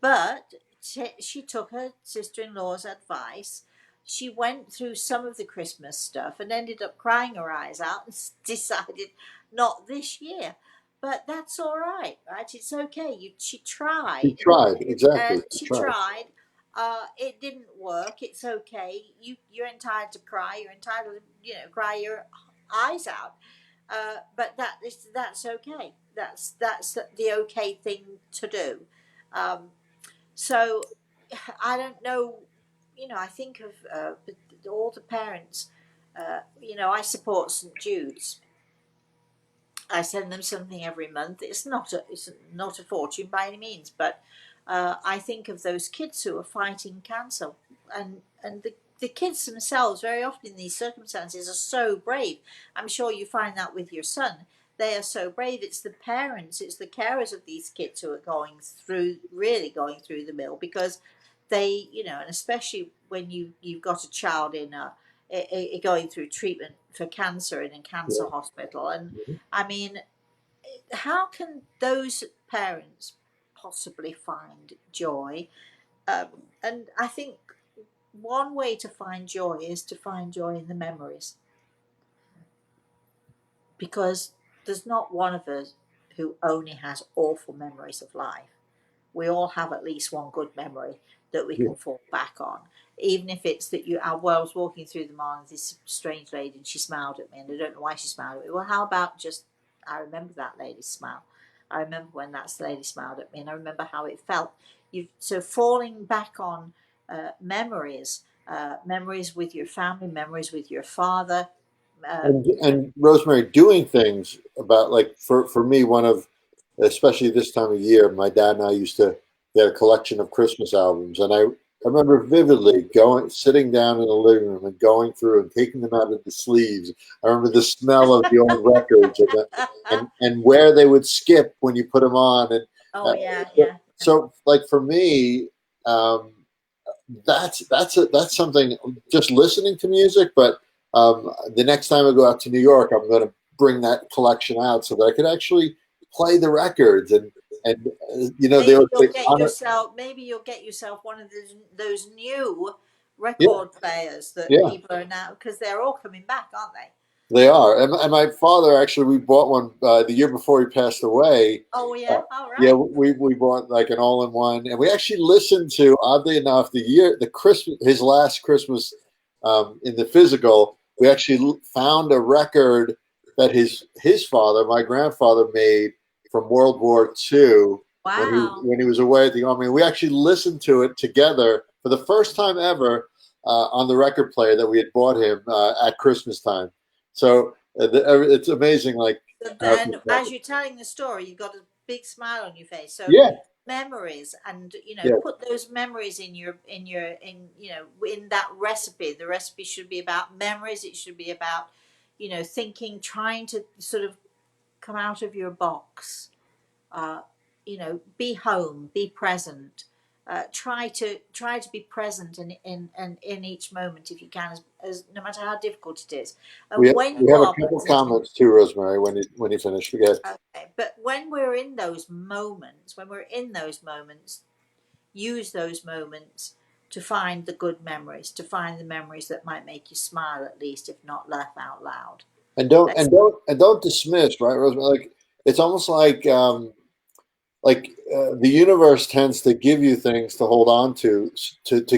[SPEAKER 2] But she took her sister in law's advice. She went through some of the Christmas stuff and ended up crying her eyes out, and decided not this year. But that's all right, right? It's okay. She
[SPEAKER 1] he
[SPEAKER 2] tried.
[SPEAKER 1] tried, exactly. He
[SPEAKER 2] She
[SPEAKER 1] tried.
[SPEAKER 2] tried. It didn't work. It's okay. You're entitled to cry. You're entitled to cry your eyes out. But that's okay. That's the okay thing to do. Um, so I don't know. I think of all the parents. I support St Jude's. I send them something every month. It's not a fortune by any means, but I think of those kids who are fighting cancer, and the kids themselves, very often in these circumstances, are so brave. I'm sure you find that with your son. They are so brave. It's the parents, it's the carers of these kids who are really going through the mill, because and especially when you've got a child going through treatment for cancer in a cancer
[SPEAKER 1] Yeah.
[SPEAKER 2] hospital. And
[SPEAKER 1] Mhm.
[SPEAKER 2] I mean, how can those parents possibly find joy? And I think one way to find joy is to find joy in the memories, because there's not one of us who only has awful memories of life. We all have at least one good memory that we
[SPEAKER 1] Yeah.
[SPEAKER 2] can fall back on. Even if it's that well, I was walking through the mall and this strange lady, and she smiled at me, and I don't know why she smiled at me. Well, how about just, I remember that lady's smile. I remember when that lady smiled at me, and I remember how it felt. So falling back on memories memories with your family, memories with your father.
[SPEAKER 1] And Rosemary, doing things about, like, for me, one of, especially this time of year, my dad and I used to get a collection of Christmas albums, and I remember vividly sitting down in the living room and going through and taking them out of the sleeves. I remember the smell of the old records, and where they would skip when you put them on, and
[SPEAKER 2] Oh
[SPEAKER 1] uh,
[SPEAKER 2] yeah,
[SPEAKER 1] so,
[SPEAKER 2] yeah.
[SPEAKER 1] so, like, for me, um, that's something, just listening to music. But the next time I go out to New York, I'm going to bring that collection out so that I could actually play the records, and they
[SPEAKER 2] Maybe
[SPEAKER 1] would
[SPEAKER 2] you'll
[SPEAKER 1] say
[SPEAKER 2] get yourself. Maybe you'll get yourself one of those new
[SPEAKER 1] yeah,
[SPEAKER 2] record players that
[SPEAKER 1] yeah.
[SPEAKER 2] people are now, because they're all coming back, aren't they?
[SPEAKER 1] They are, and my father, actually, we bought one the year before he passed away.
[SPEAKER 2] Oh
[SPEAKER 1] Uh,
[SPEAKER 2] yeah, all
[SPEAKER 1] yeah,
[SPEAKER 2] right.
[SPEAKER 1] we bought like an all-in-one, and we actually listened to, oddly enough, the Christmas, his last Christmas, in the physical. We actually found a record that his father, my grandfather, made from World War II
[SPEAKER 2] Wow.
[SPEAKER 1] when he was away at the army. We actually listened to it together for the first time ever on the record player that we had bought him at Christmas time. So it's amazing, like
[SPEAKER 2] So
[SPEAKER 1] how
[SPEAKER 2] then,
[SPEAKER 1] things
[SPEAKER 2] as
[SPEAKER 1] happen.
[SPEAKER 2] you're telling the story, you've got a big smile on your face. So
[SPEAKER 1] Yeah,
[SPEAKER 2] memories, and
[SPEAKER 1] yeah,
[SPEAKER 2] put those memories in that recipe. The recipe should be about memories. It should be about thinking, trying to sort of come out of your box. uh, be home, be present. Try to be present in each moment if you can, as no matter how difficult it is. And when
[SPEAKER 1] we
[SPEAKER 2] you
[SPEAKER 1] have a
[SPEAKER 2] are
[SPEAKER 1] couple
[SPEAKER 2] present,
[SPEAKER 1] comments too, Rosemary. When you finish, forget.
[SPEAKER 2] okay. But when we're in those moments, use those moments to find the good memories, to find the memories that might make you smile, at least, if not laugh out loud. Let's
[SPEAKER 1] And don't dismiss, right, Rosemary? Like, it's almost like the universe tends to give you things to hold on to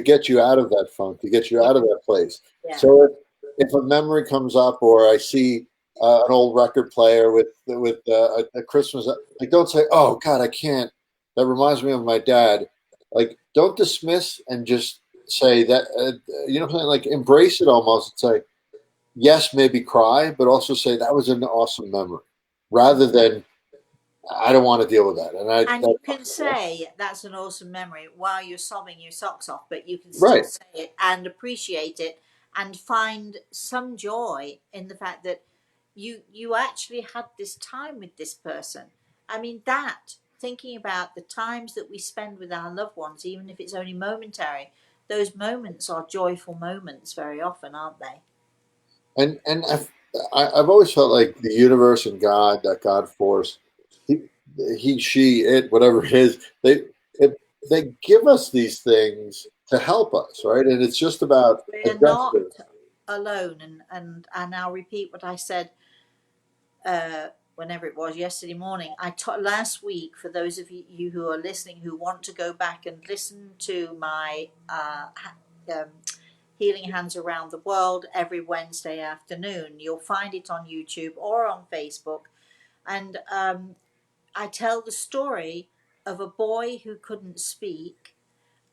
[SPEAKER 1] get you out of that funk, to get you
[SPEAKER 2] Yeah,
[SPEAKER 1] out of that place.
[SPEAKER 2] yeah.
[SPEAKER 1] So if a memory comes up, or I see an old record player with a Christmas, like, don't say, "Oh God, I can't." That reminds me of my dad. Like, don't dismiss, and just say that. You know what I'm saying? Like, embrace it almost, and say yes, maybe cry, but also say that was an awesome memory, rather than I don't want to deal with that. And
[SPEAKER 2] And you can say that's an awesome memory while you're sobbing your socks off, but you can still
[SPEAKER 1] right.
[SPEAKER 2] say it and appreciate it and find some joy in the fact that you actually had this time with this person. I mean, that thinking about the times that we spend with our loved ones, even if it's only momentary, those moments are joyful moments very often, aren't they?
[SPEAKER 1] And I've always felt like the universe and God, that God force, he, she, it, whatever it is, it, they give us these things to help us, right? And it's just about
[SPEAKER 2] We're not
[SPEAKER 1] adjusting.
[SPEAKER 2] alone, and I'll repeat what I said whenever it was yesterday morning. Last week, for those of you who are listening who want to go back and listen to my Healing Hands Around the World every Wednesday afternoon, you'll find it on YouTube or on Facebook. And I tell the story of a boy who couldn't speak,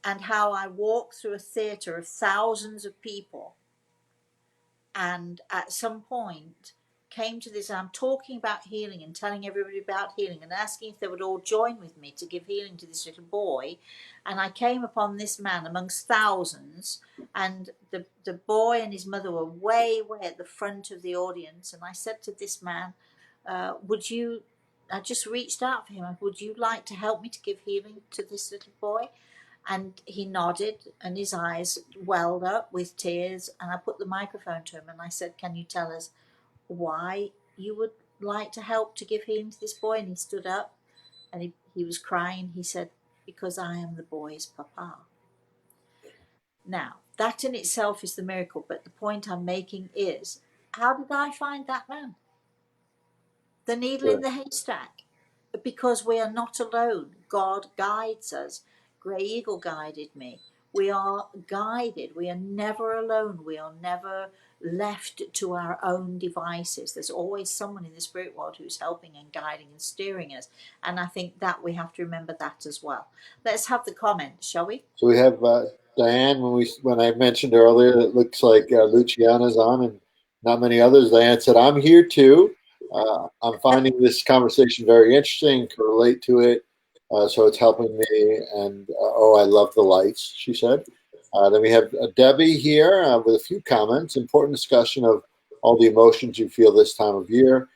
[SPEAKER 2] and how I walked through a theatre of thousands of people, and at some point came to this. I'm talking about healing and telling everybody about healing and asking if they would all join with me to give healing to this little boy. And I came upon this man amongst thousands, and the boy and his mother were way at the front of the audience. And I said to this man, would you, I just reached out for him, would you like to help me to give healing to this little boy? And he nodded, and his eyes welled up with tears. And I put the microphone to him and I said, "Can you tell us why you would like to help to give healing to this boy?" And he stood up, and he was crying. He said, "Because I am the boy's papa." Now, that in itself is the miracle. But the point I'm making is, how did I find that man? The needle in
[SPEAKER 1] Sure.
[SPEAKER 2] the haystack. Because we are not alone. God guides us. Grey Eagle guided me. We are guided. We are never alone. We are never left to our own devices. There's always someone in the spirit world who's helping and guiding and steering us. And I think that we have to remember that as well. Let's have the comments, shall we?
[SPEAKER 1] So we have Diane, when I mentioned earlier, it looks like Luciana's on and not many others. Diane said, "I'm here too. I'm finding this conversation very interesting. Can relate to it, so it's helping me." And oh, I love the lights, she said. Then we have Debbie here with a few comments. Important discussion of all the emotions you feel this time of year.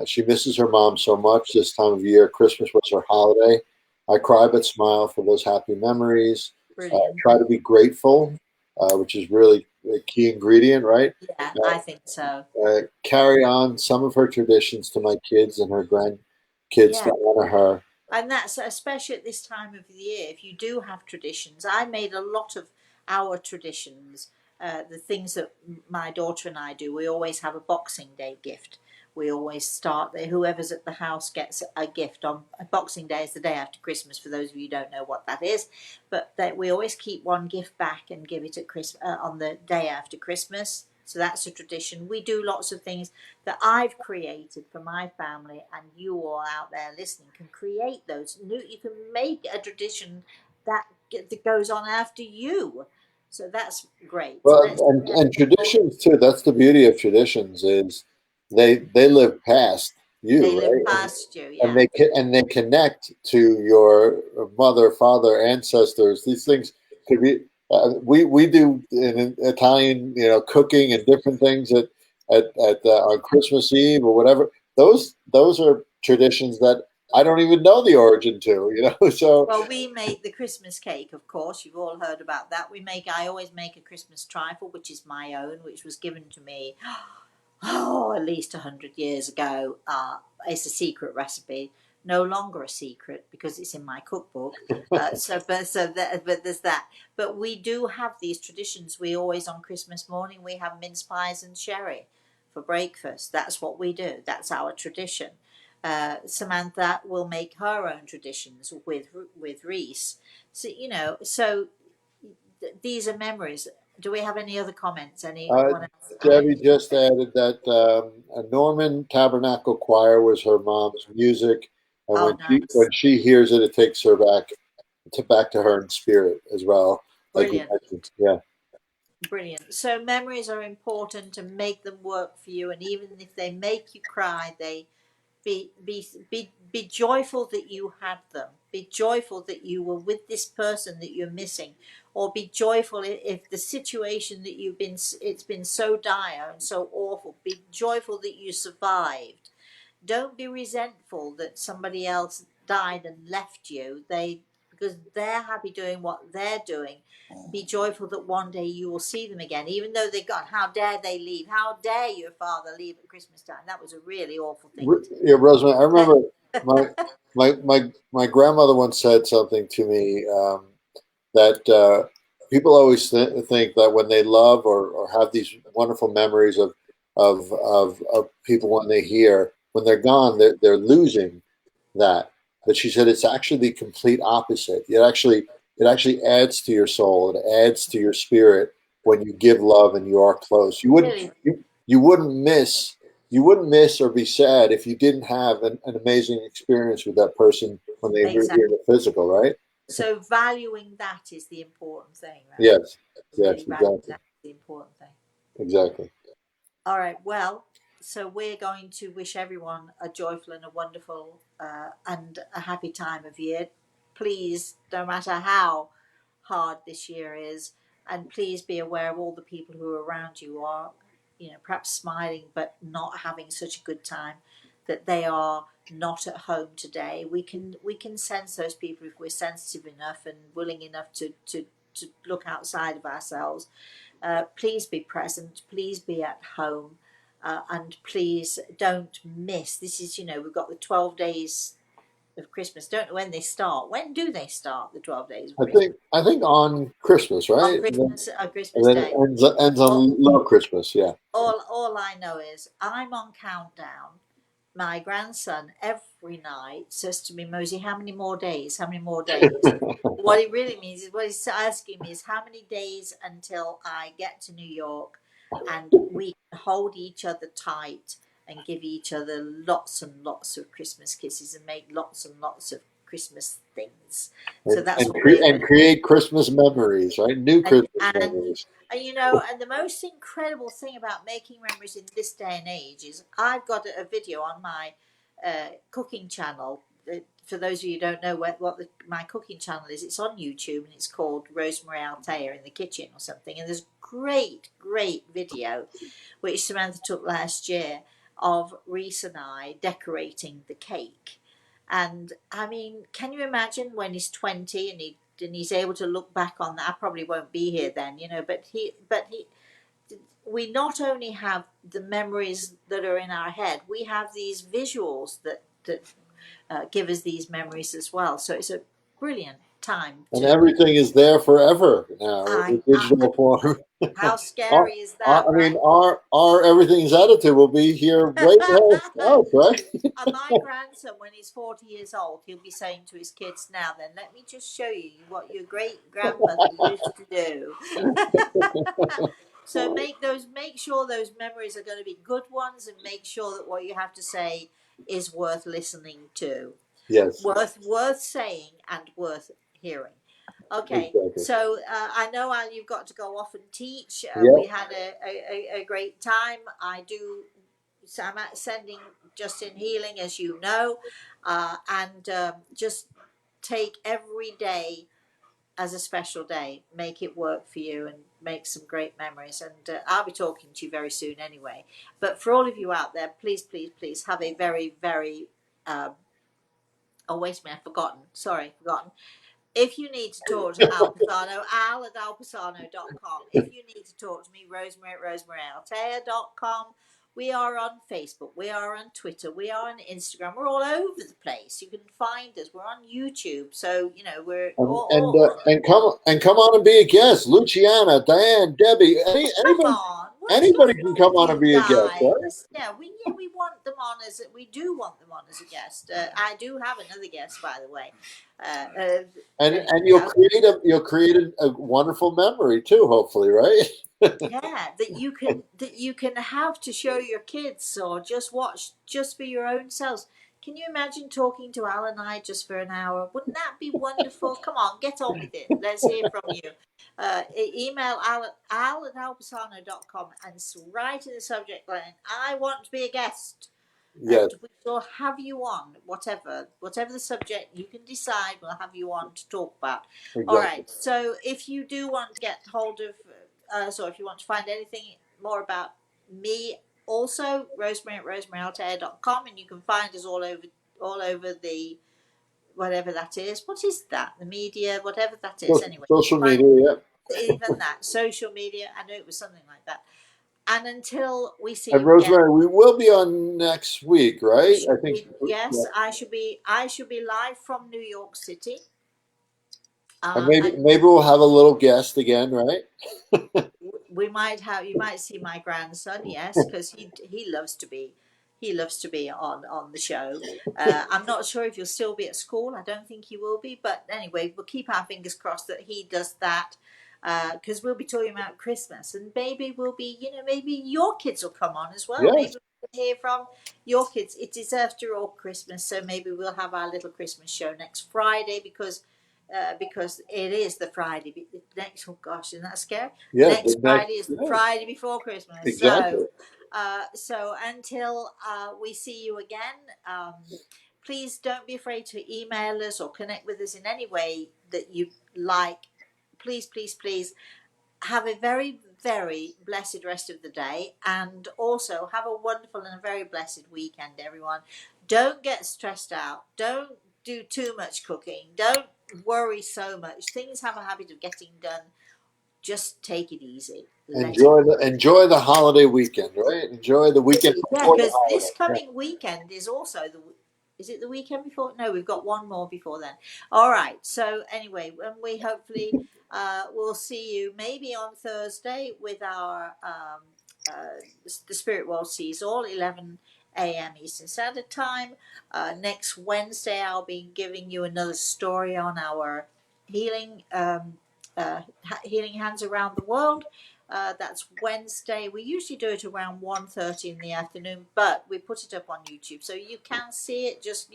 [SPEAKER 1] She misses her mom so much this time of year. Christmas was her holiday. I cry but smile for those happy memories.
[SPEAKER 2] Brilliant.
[SPEAKER 1] Try to be grateful, which is really a key ingredient, right?
[SPEAKER 2] Yeah, I think so.
[SPEAKER 1] Carry on some of her traditions to my kids and her grandkids
[SPEAKER 2] Yeah.
[SPEAKER 1] to honor her.
[SPEAKER 2] And that's especially at this time of the year. If you do have traditions, I made a lot of our traditions. The things that my daughter and I do, we always have a Boxing Day gift. We always start there. Whoever's at the house gets a gift on Boxing Day is the day after Christmas. For those of you who don't know what that is, but that we always keep one gift back and give it at Christmas on the day after Christmas. So that's a tradition. We do lots of things that I've created for my family, and you all out there listening can create those new. You can make a tradition that goes on after you. So that's great. So
[SPEAKER 1] Well,
[SPEAKER 2] let's
[SPEAKER 1] and traditions too. That's the beauty of traditions is they live past
[SPEAKER 2] they
[SPEAKER 1] you,
[SPEAKER 2] live
[SPEAKER 1] right?
[SPEAKER 2] past you.
[SPEAKER 1] And
[SPEAKER 2] Yeah,
[SPEAKER 1] and they connect to your mother, father, ancestors. These things could be. We do in Italian, cooking and different things on Christmas Eve or whatever. Those are traditions that I don't even know the origin to. So
[SPEAKER 2] well, we make the Christmas cake, of course. You've all heard about that. I always make a Christmas trifle, which is my own, which was given to me at least 100 years ago. It's a secret recipe, no longer a secret because it's in my cookbook. But there's that. But we do have these traditions. We always on Christmas morning we have mince pies and sherry for breakfast. That's what we do. That's our tradition. Samantha will make her own traditions with Reese. So these are memories. Do we have any other comments?
[SPEAKER 1] Uh,
[SPEAKER 2] Anyone else add
[SPEAKER 1] Debbie
[SPEAKER 2] anything?
[SPEAKER 1] just added that a Norman Tabernacle Choir was her mom's music, and
[SPEAKER 2] Oh,
[SPEAKER 1] when
[SPEAKER 2] nice,
[SPEAKER 1] she hears it, it takes her back to her in spirit as well, like you
[SPEAKER 2] brilliant.
[SPEAKER 1] mentioned. Yeah,
[SPEAKER 2] Brilliant. So memories are important to make them work for you, and even if they make you cry, they be joyful that you had them. Be joyful that you were with this person that you're missing, or be joyful if the situation that it's been so dire and so awful. Be joyful that you survived. Don't be resentful that somebody else died and left you. Because they're happy doing what they're doing. Be joyful that one day you will see them again, even though they're gone. How dare they leave? How dare your father leave at Christmas time? That was a really awful thing to
[SPEAKER 1] Yeah, Rosemary. I
[SPEAKER 2] say.
[SPEAKER 1] remember my grandmother once said something to me that people always think that when they love or have these wonderful memories of people when they're gone, they're losing that. But she said it's actually the complete opposite. It actually adds to your soul. It adds to your spirit when you give love and you are close.
[SPEAKER 2] Really,
[SPEAKER 1] You wouldn't miss you wouldn't miss or be sad if you didn't have an amazing experience with that person when they were here
[SPEAKER 2] exactly.
[SPEAKER 1] in the physical, right?
[SPEAKER 2] So valuing that is the important thing, right?
[SPEAKER 1] Yes, yes,
[SPEAKER 2] Really valuing
[SPEAKER 1] exactly,
[SPEAKER 2] that is the important thing.
[SPEAKER 1] exactly.
[SPEAKER 2] All right. Well, so we're going to wish everyone a joyful and a wonderful and a happy time of year. Please, no matter how hard this year is, and please be aware of all the people who are around you who are, perhaps smiling but not having such a good time, that they are not at home today. We can sense those people if we're sensitive enough and willing enough to look outside of ourselves. Please be present, please be at home, and please don't miss. This is, we've got the 12 days of Christmas. Don't know when they start. When do they start, the 12 days of
[SPEAKER 1] I
[SPEAKER 2] Christmas?
[SPEAKER 1] think I think on Christmas,
[SPEAKER 2] On
[SPEAKER 1] right?
[SPEAKER 2] Christmas, on
[SPEAKER 1] And
[SPEAKER 2] Christmas
[SPEAKER 1] then it
[SPEAKER 2] Day.
[SPEAKER 1] ends
[SPEAKER 2] All,
[SPEAKER 1] on Low Christmas. Yeah.
[SPEAKER 2] all I know is I'm on countdown. My grandson every night says to me, Mosey, how many more days? How many more days? What it really means is what he's asking me is how many days until I get to New York and we can hold each other tight and give each other lots and lots of Christmas kisses and make lots and lots of Christmas things. So that's what we're
[SPEAKER 1] And
[SPEAKER 2] going to
[SPEAKER 1] create Christmas memories, right? New
[SPEAKER 2] and
[SPEAKER 1] Christmas
[SPEAKER 2] and
[SPEAKER 1] memories.
[SPEAKER 2] and the most incredible thing about making memories in this day and age is I've got a video on my cooking channel. For those of you who don't know my cooking channel is, it's on YouTube and it's called Rosemary Althea in the Kitchen or something. And there's great video which Samantha took last year of Reese and I decorating the cake. And I mean, can you imagine when he's 20 and he's able to look back on that? I probably won't be here then, but we not only have the memories that are in our head, we have these visuals that give us these memories as well. So it's a brilliant time
[SPEAKER 1] And
[SPEAKER 2] to.
[SPEAKER 1] everything is there forever now in
[SPEAKER 2] I,
[SPEAKER 1] the digital form.
[SPEAKER 2] how scary is that,
[SPEAKER 1] I mean,
[SPEAKER 2] right?
[SPEAKER 1] our everything's attitude will be here waiting for us, right?
[SPEAKER 2] And my grandson, when he's 40 years old, he'll be saying to his kids, now then, let me just show you what your great grandmother used to do. So make sure those memories are going to be good ones, and make sure that what you have to say is worth listening to,
[SPEAKER 1] Yes,
[SPEAKER 2] worth saying and worth hearing. Okay,
[SPEAKER 1] exactly.
[SPEAKER 2] so I know, Al, you've got to go off and teach. We
[SPEAKER 1] Yep.
[SPEAKER 2] had a great time. So I'm sending Justin healing, as you know, and just take every day as a special day. Make it work for you and make some great memories. And I'll be talking to you very soon anyway. But for all of you out there, please have a very. Oh, wait a minute, I've forgotten. Sorry, forgotten. If you need to talk to Al Pisano, al@alpisano.com. If you need to talk to me, Rosemary at rosemaryalte.com. We are on Facebook. We are on Twitter. We are on Instagram. We're all over the place. You can find us. We're on YouTube. So, we're all.
[SPEAKER 1] And come on and be a guest. Luciana, Diane, Debbie,
[SPEAKER 2] Come on, what's
[SPEAKER 1] anybody
[SPEAKER 2] going
[SPEAKER 1] can
[SPEAKER 2] on
[SPEAKER 1] come
[SPEAKER 2] with
[SPEAKER 1] on and
[SPEAKER 2] you
[SPEAKER 1] be a guest, right?
[SPEAKER 2] guys? We want them on as we do want them on as a guest. I do have another guest, by the way.
[SPEAKER 1] And
[SPEAKER 2] Anyway,
[SPEAKER 1] you'll create a wonderful memory too, hopefully, right?
[SPEAKER 2] yeah, that you can have to show your kids or just watch just for your own selves. Can you imagine talking to Al and I just for an hour? Wouldn't that be wonderful? Come on, get on with it. Let's hear from you. Email al@alpisano.com and write in the subject line, I want to be a guest.
[SPEAKER 1] Yes,
[SPEAKER 2] And we will have you on, whatever the subject you can decide, we'll have you on to talk about. All
[SPEAKER 1] exactly.
[SPEAKER 2] right. So if you do want to get hold of us, or if you want to find anything more about me, also Rosemary at rosemaryalte.com, and you can find us all over the whatever that is. What is that? The media, whatever that is. Anyway,
[SPEAKER 1] Social
[SPEAKER 2] find
[SPEAKER 1] media, yeah.
[SPEAKER 2] even that social media. I know it was something like that. And until we see
[SPEAKER 1] And
[SPEAKER 2] you again.
[SPEAKER 1] Rosemary, we will be on next week, right? I think. Yeah.
[SPEAKER 2] Yes, I should be live from New York City.
[SPEAKER 1] And
[SPEAKER 2] And
[SPEAKER 1] maybe we'll have a little guest again, right?
[SPEAKER 2] you might see my grandson, yes, because he loves to be on the show. I'm not sure if he'll still be at school. I don't think he will be, but anyway, we'll keep our fingers crossed that he does that. Because we'll be talking about Christmas, and maybe maybe your kids will come on as well. Maybe
[SPEAKER 1] Yes,
[SPEAKER 2] we'll hear from your kids. It is after all Christmas, so maybe we'll have our little Christmas show next Friday because it is the Friday next. Oh gosh, isn't that scary?
[SPEAKER 1] yes,
[SPEAKER 2] Next Friday is the
[SPEAKER 1] yes,
[SPEAKER 2] Friday before Christmas.
[SPEAKER 1] exactly.
[SPEAKER 2] So until we see you again, please don't be afraid to email us or connect with us in any way that you like. Please have a very blessed rest of the day, and also have a wonderful and a very blessed weekend, everyone. Don't get stressed out. Don't do too much cooking. Don't worry so much. Things have a habit of getting done. Just take it easy. Let it.
[SPEAKER 1] Enjoy the holiday weekend, right? Enjoy the weekend
[SPEAKER 2] Yeah,
[SPEAKER 1] before the
[SPEAKER 2] because this
[SPEAKER 1] holiday. Yeah.
[SPEAKER 2] coming weekend is also is it the weekend before? No, we've got one more before then. All right. So anyway, and we hopefully will see you maybe on Thursday with our the Spirit World Sees All, 11 a.m. Eastern Standard Time. Next Wednesday, I'll be giving you another story on our healing healing hands around the world. That's Wednesday. We usually do it around 1:30 in the afternoon, but we put it up on YouTube, so you can see it. Just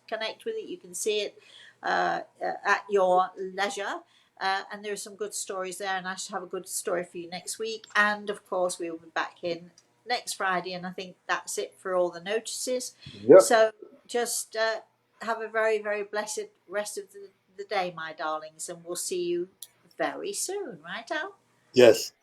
[SPEAKER 2] connect with it. You can see it at your leisure. And there are some good stories there, and I should have a good story for you next week. And of course, we will be back in next Friday, and I think that's it for all the notices.
[SPEAKER 1] Yep.
[SPEAKER 2] So just have a very, very blessed rest of the day, my darlings, and we'll see you very soon, right, Al?
[SPEAKER 1] Yes.